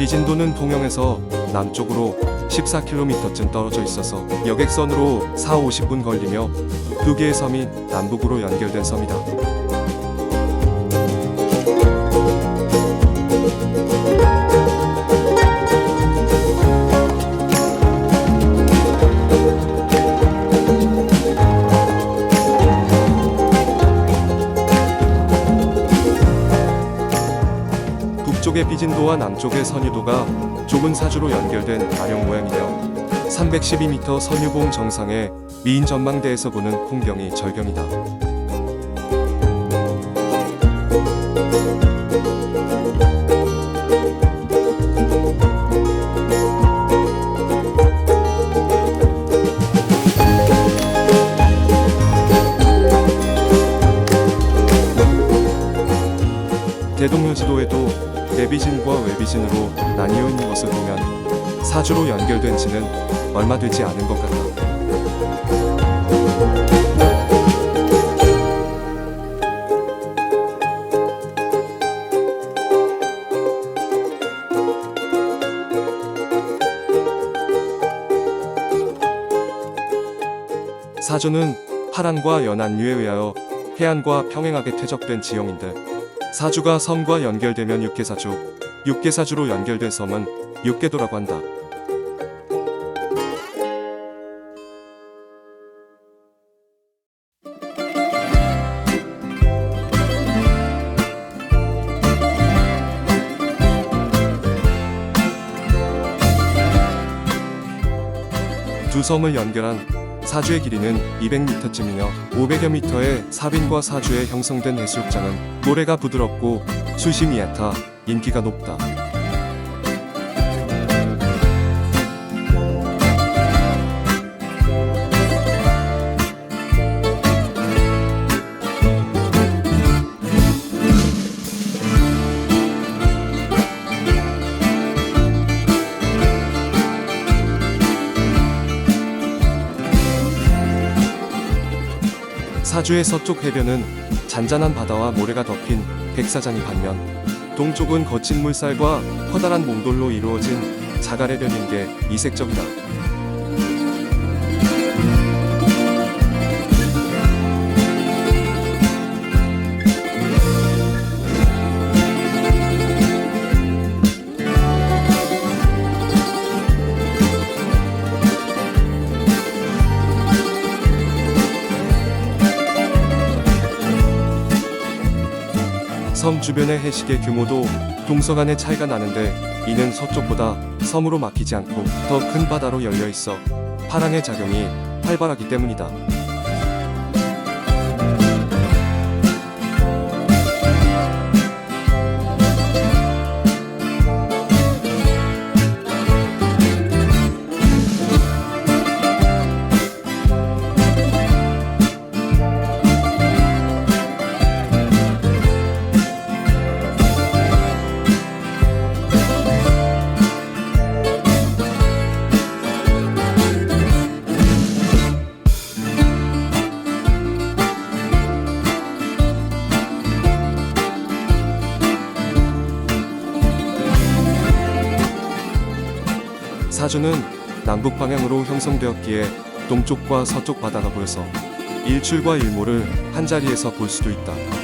비진도는 통영에서 남쪽으로 14km쯤 떨어져 있어서 여객선으로 4-50분 걸리며 두 개의 섬이 남북으로 연결된 섬이다. 북쪽의 비진도와 남쪽의 선유도가 좁은 사주로 연결된 아령 모양이며 312m 선유봉 정상의 미인 전망대에서 보는 풍경이 절경이다. 대동요 지도에도 내비진과 외비진으로 나뉘어 있는 것을 보면 사주로 연결된 지는 얼마 되지 않은 것 같다. 사주는 파란과 연안류에 의하여 해안과 평행하게 퇴적된 지형인데 사주가 섬과 연결되면 육계사주, 육계사주로 연결된 섬은 육계도라고 한다. 두 섬을 연결한 사주의 길이는 200m쯤이며 500여 미터의 사빈과 사주에 형성된 해수욕장은 모래가 부드럽고 수심이 얕아 인기가 높다. 사주의 서쪽 해변은 잔잔한 바다와 모래가 덮인 백사장이 반면 동쪽은 거친 물살과 커다란 몽돌로 이루어진 자갈해변인 게 이색적이다. 섬 주변의 해식의 규모도 동서간의 차이가 나는데 이는 서쪽보다 섬으로 막히지 않고 더 큰 바다로 열려 있어 파랑의 작용이 활발하기 때문이다. 사주는 남북 방향으로 형성되었기에 동쪽과 서쪽 바다가 보여서 일출과 일몰을 한자리에서 볼 수도 있다.